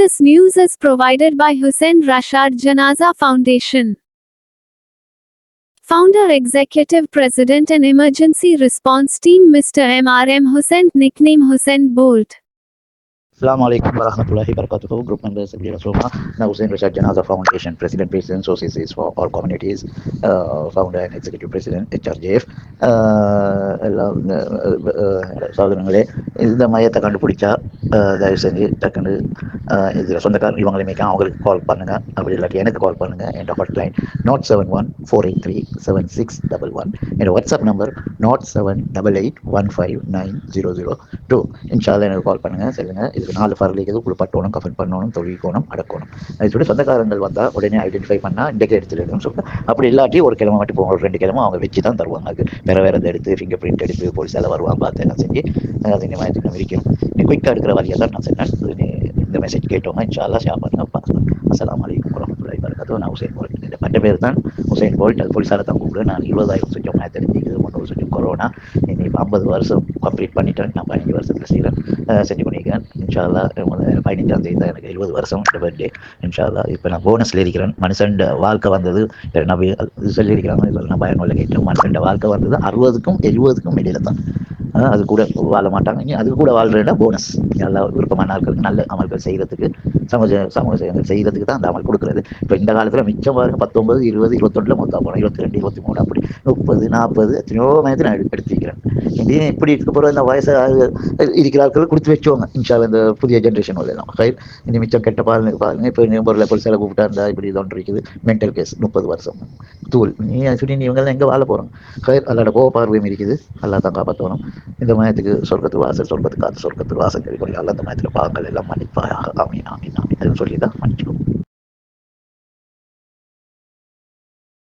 This news is provided by Hussein Rashad Janaza Foundation. Founder, Executive President and Emergency Response Team Mr. M.R.M. Hussein, nickname Hussein Bolt. Assalamu alaikum warahmatullahi wabarakatuh. Group members of Roma. Now Hussein Rashad Janaza Foundation, President, President, Societies for All Communities, Founder and Executive President, HRJF. சகோதரங்களே, இந்த மையத்தை கண்டுபிடிச்சா தயவு செஞ்சு டக்குன்னு இதில் சொந்தக்காரர் இவங்களை மேய்க்க அவங்களுக்கு கால் பண்ணுங்க. அப்படி இல்லாட்டி எனக்கு கால் பண்ணுங்க. என் ஹாட்லைன் 071-483-7611. என்னோட வாட்ஸ்அப் நம்பர் 07881590002. இன்ஷால்லா எனக்கு கால் பண்ணுங்க. சொல்லுங்க, இதுக்கு 4 ஃபர்லிக்கு குளிப்பட்டோணும், கஃன் பண்ணணும், தொழிக்கோணும், அடக்கணும். அது சொல்லி சொந்தக்காரங்கள் வந்தால் உடனே ஐடென்டிஃபை பண்ணால் இன்றைக்கு எடுத்துடணும்னு சொல்லுங்கள். அப்படி இல்லாட்டி ஒரு கிழமை மட்டும் போகும், ஒரு 2 கிழமை அவங்க வச்சு தான் தருவாங்க. அது வேறு எடுத்து ஃபிங்கர் பிரிண்ட் எடுத்து போலீஸால் வருவாங்க, பார்த்து என்ன செஞ்சு அது இந்த மாதிரி இருக்கும். நீ குயிக்காக எடுக்கிற வழியாக தான் நான் சொன்னேன். இந்த மெசேஜ் கேட்டோங்க. இன்ஷால்லா ஷேர் பண்ணுங்க. பார்க்கலாம். அஸ்ஸலாமு அலைக்கும் வரஹ்மத்துல்லாஹி வபரகாத்துஹு. நான் ஹுசைன் போல்ட். இந்த பட்ட பேர் தான் ஹுசைன் போல்ட். அது போலீஸால் தான் கூப்பிடுவேன். நான் 20,000 செஞ்சோம், 3,000 செஞ்சோம். கொரோனா இனி 50 வருஷம் கம்ப்ளீட் பண்ணிட்டேன். நான் 15 வருஷத்தில் செய்கிறேன், செஞ்சு பண்ணிக்கிறேன். இன்ஷால்லா 15ஆம் தேதி தான் எனக்கு 20 வருஷம் பர்த்டே. இன்ஷால்லா இப்போ நான் போனஸில் இருக்கிறேன். மனுஷன் வாழ்க்கை வந்தது நான் சொல்லியிருக்கிறாங்க, நான் பயனுள்ள கேட்டேன். மனுஷன் வாழ்க்கை வந்தது 60க்கும் 70க்கும் இடையில தான். அது கூட வாழ மாட்டாங்க. இனி அது கூட வாழ்றேன்னா போனஸ். எல்லா விருப்பமான ஆட்களுக்கு நல்ல அமல்கள் செய்கிறதுக்கு, சமூக சேவைகள் செய்கிறதுக்கு தான் அந்த அமல் கொடுக்குறது. இப்போ இந்த காலத்தில் மிச்சம் பாருங்க, 19, 20, 21 மொத்தம் போனோம், 22, 23, அப்படி 30, 40 எத்தனையோ மயத்தை நான் எடுத்திருக்கிறேன். இந்தியா இப்படி இருக்க போகிற இந்த வயசு இருக்கிற ஆட்கள் கொடுத்து வச்சோங்க. இன்ஷால்லா இந்த புதிய ஜென்ரேஷன் நம்ம கை இனி மிச்சம் கெட்ட பாருங்க. இப்போ நம்பரில் போலீஸால் கூப்பிட்டா இருந்தா இப்படி இது இருக்குது. மென்டல் கேஸ் 30 வருஷம் தூள். நீ சொல்லி இவங்கெல்லாம் எங்கே வாழ போகிறோம்? கயிறு அல்லாட கோவ பார்வையும் இருக்குது. அல்லா தான் காப்பாற்றணும். இந்த மயத்துக்கு சொர்க்கத்து வாசல், சொர்க்கத்துக்கு வாசல் கறி கொள்ளி அல்ல. அந்த மயத்தில் பாவங்கள் எல்லாம் மன்னிப்பாயாக. ஆமீன் ஆமீன் ஆமீன். அதுன்னு சொல்லி தான் மன்னிச்சுக்கோ.